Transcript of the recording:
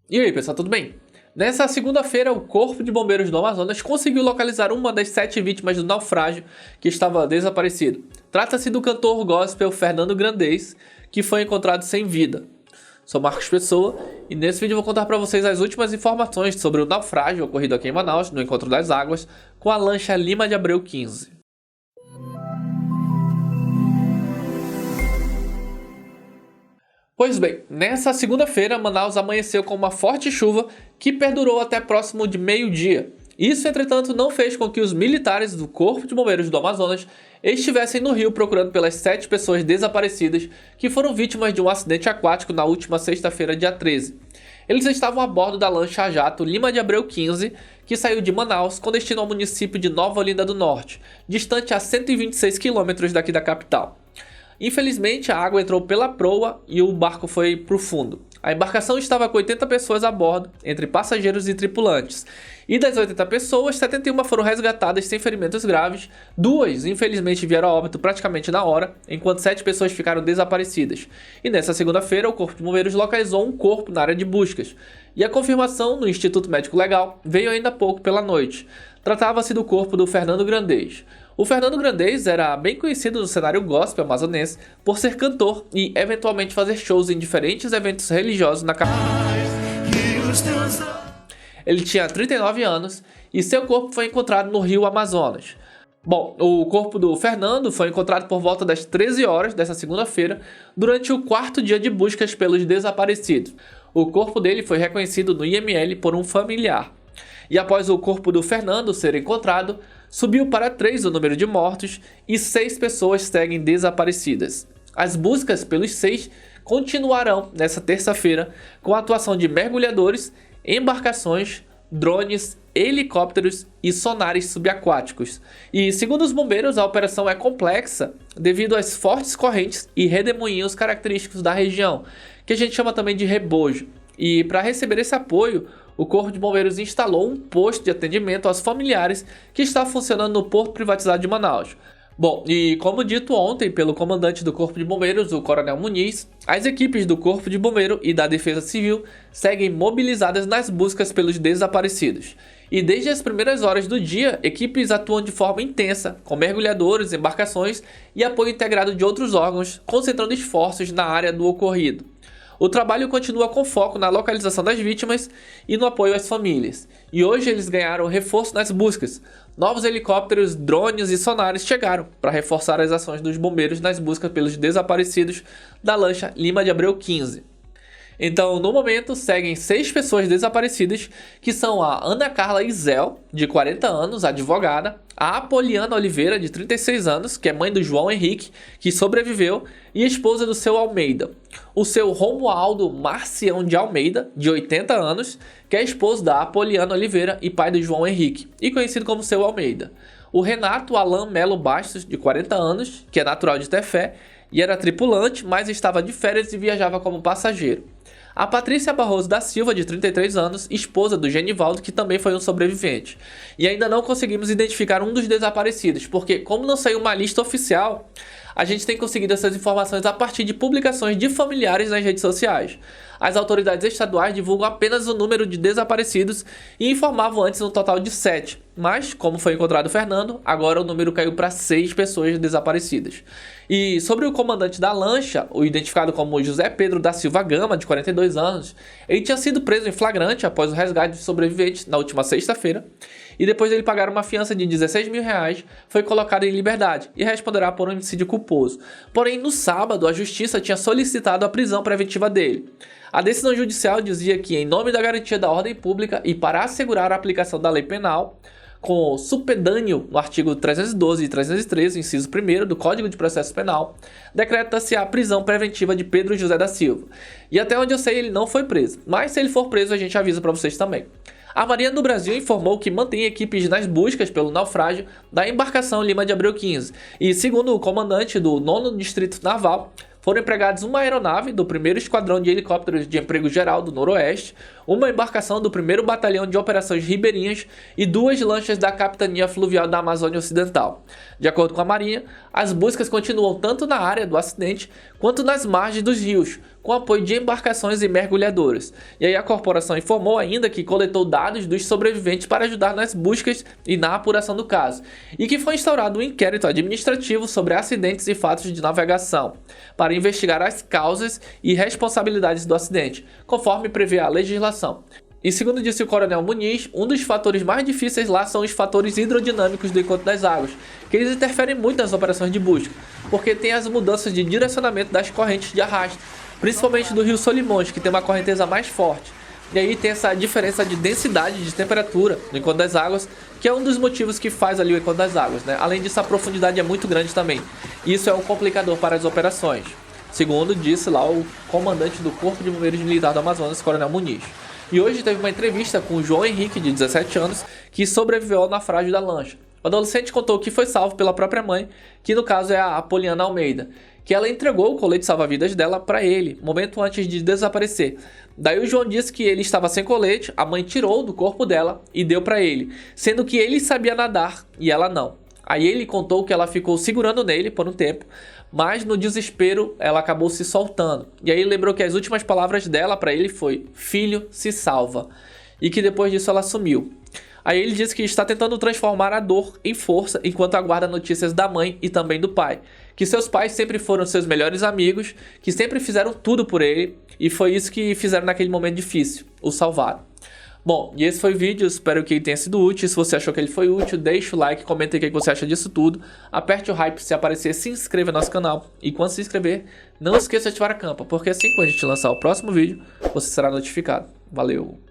E aí, pessoal, tudo bem? Nessa segunda-feira, o Corpo de Bombeiros do Amazonas conseguiu localizar uma das 7 vítimas do naufrágio que estava desaparecido. Trata-se do cantor gospel Fernando Grandez, que foi encontrado sem vida. Sou Marcos Pessoa e nesse vídeo eu vou contar para vocês as últimas informações sobre o naufrágio ocorrido aqui em Manaus, no Encontro das Águas, com a lancha Lima de Abreu 15. Pois bem, nessa segunda-feira, Manaus amanheceu com uma forte chuva que perdurou até próximo de meio-dia. Isso, entretanto, não fez com que os militares do Corpo de Bombeiros do Amazonas estivessem no rio procurando pelas 7 pessoas desaparecidas que foram vítimas de um acidente aquático na última sexta-feira, dia 13. Eles estavam a bordo da lancha a jato Lima de Abreu 15, que saiu de Manaus com destino ao município de Nova Olinda do Norte, distante a 126 quilômetros daqui da capital. Infelizmente, a água entrou pela proa e o barco foi para o fundo. A embarcação estava com 80 pessoas a bordo, entre passageiros e tripulantes. E das 80 pessoas, 71 foram resgatadas sem ferimentos graves, 2 infelizmente vieram a óbito praticamente na hora, enquanto 7 pessoas ficaram desaparecidas. E nessa segunda-feira, o Corpo de Bombeiros localizou um corpo na área de buscas. E a confirmação no Instituto Médico Legal veio ainda há pouco pela noite. Tratava-se do corpo do Fernando Grandez. O Fernando Grandez era bem conhecido no cenário gospel amazonense por ser cantor e eventualmente fazer shows em diferentes eventos religiosos na capital. Ele tinha 39 anos e seu corpo foi encontrado no rio Amazonas. Bom, o corpo do Fernando foi encontrado por volta das 13 horas dessa segunda-feira, durante o 4º dia de buscas pelos desaparecidos. O corpo dele foi reconhecido no IML por um familiar. E após o corpo do Fernando ser encontrado, subiu para 3 o número de mortos e 6 pessoas seguem desaparecidas. As buscas pelos 6 continuarão nesta terça-feira com a atuação de mergulhadores, embarcações, drones, helicópteros e sonares subaquáticos. E segundo os bombeiros, a operação é complexa devido às fortes correntes e redemoinhos característicos da região, que a gente chama também de rebojo. E para receber esse apoio, o Corpo de Bombeiros instalou um posto de atendimento aos familiares que está funcionando no Porto Privatizado de Manaus. Bom, e como dito ontem pelo comandante do Corpo de Bombeiros, o Coronel Muniz, as equipes do Corpo de Bombeiro e da Defesa Civil seguem mobilizadas nas buscas pelos desaparecidos. E desde as primeiras horas do dia, equipes atuam de forma intensa, com mergulhadores, embarcações e apoio integrado de outros órgãos, concentrando esforços na área do ocorrido. O trabalho continua com foco na localização das vítimas e no apoio às famílias. E hoje eles ganharam reforço nas buscas. Novos helicópteros, drones e sonares chegaram para reforçar as ações dos bombeiros nas buscas pelos desaparecidos da lancha Lima de Abreu 15. Então, no momento, seguem 6 pessoas desaparecidas, que são a Ana Carla Izel, de 40 anos, advogada, a Apoliana Oliveira, de 36 anos, que é mãe do João Henrique, que sobreviveu, e esposa do seu Almeida. O seu Romualdo Marcião de Almeida, de 80 anos, que é esposo da Apoliana Oliveira e pai do João Henrique, e conhecido como seu Almeida. O Renato Alan Melo Bastos, de 40 anos, que é natural de Tefé, e era tripulante, mas estava de férias e viajava como passageiro. A Patrícia Barroso da Silva, de 33 anos, esposa do Genivaldo, que também foi um sobrevivente. E ainda não conseguimos identificar um dos desaparecidos, porque como não saiu uma lista oficial, a gente tem conseguido essas informações a partir de publicações de familiares nas redes sociais. As autoridades estaduais divulgam apenas o número de desaparecidos e informavam antes um total de 7. Mas, como foi encontrado o Fernando, agora o número caiu para 6 pessoas desaparecidas. E sobre o comandante da lancha, o identificado como José Pedro da Silva Gama, de 42 anos, ele tinha sido preso em flagrante após o resgate de sobreviventes na última sexta-feira, e depois dele pagar uma fiança de R$16 mil, foi colocado em liberdade e responderá por um homicídio culposo. Porém, no sábado, a justiça tinha solicitado a prisão preventiva dele. A decisão judicial dizia que, em nome da garantia da ordem pública e para assegurar a aplicação da lei penal, com supedâneo no artigo 312 e 313, inciso 1º do Código de Processo Penal, decreta-se a prisão preventiva de Pedro José da Silva. E até onde eu sei, ele não foi preso, mas se ele for preso, a gente avisa para vocês também. A Marinha do Brasil informou que mantém equipes nas buscas pelo naufrágio da embarcação Lima de Abreu 15. E segundo o comandante do 9º Distrito Naval, foram empregados uma aeronave do 1º Esquadrão de Helicópteros de Emprego Geral do Noroeste, uma embarcação do 1º Batalhão de Operações Ribeirinhas e 2 lanchas da Capitania Fluvial da Amazônia Ocidental. De acordo com a Marinha, as buscas continuam tanto na área do acidente quanto nas margens dos rios, com apoio de embarcações e mergulhadores. E aí a corporação informou ainda que coletou dados dos sobreviventes para ajudar nas buscas e na apuração do caso, e que foi instaurado um inquérito administrativo sobre acidentes e fatos de navegação, para investigar as causas e responsabilidades do acidente, conforme prevê a legislação. E segundo disse o Coronel Muniz, um dos fatores mais difíceis lá são os fatores hidrodinâmicos do encontro das águas, que eles interferem muito nas operações de busca, porque tem as mudanças de direcionamento das correntes de arrasto, principalmente do rio Solimões, que tem uma correnteza mais forte. E aí tem essa diferença de densidade de temperatura no encontro das águas, que é um dos motivos que faz ali o encontro das águas, né? Além disso, a profundidade é muito grande também. Isso é um complicador para as operações, segundo disse lá o comandante do Corpo de Bombeiros Militar do Amazonas, Coronel Muniz. E hoje teve uma entrevista com o João Henrique, de 17 anos, que sobreviveu ao naufrágio da lancha. O adolescente contou que foi salvo pela própria mãe, que no caso é a Apoliana Almeida, que ela entregou o colete salva-vidas dela para ele, momento antes de desaparecer. Daí o João disse que ele estava sem colete, a mãe tirou do corpo dela e deu para ele, sendo que ele sabia nadar e ela não. Aí ele contou que ela ficou segurando nele por um tempo, mas no desespero ela acabou se soltando. E aí lembrou que as últimas palavras dela para ele foi: "Filho, se salva", e que depois disso ela sumiu. Aí ele disse que está tentando transformar a dor em força enquanto aguarda notícias da mãe e também do pai. Que seus pais sempre foram seus melhores amigos, que sempre fizeram tudo por ele, e foi isso que fizeram naquele momento difícil, o salvaram. Bom, e esse foi o vídeo, espero que ele tenha sido útil. Se você achou que ele foi útil, deixa o like, comenta aí o que você acha disso tudo. Aperte o hype se aparecer, se inscreva no nosso canal. E quando se inscrever, não esqueça de ativar a campanha, porque assim que a gente lançar o próximo vídeo, você será notificado. Valeu!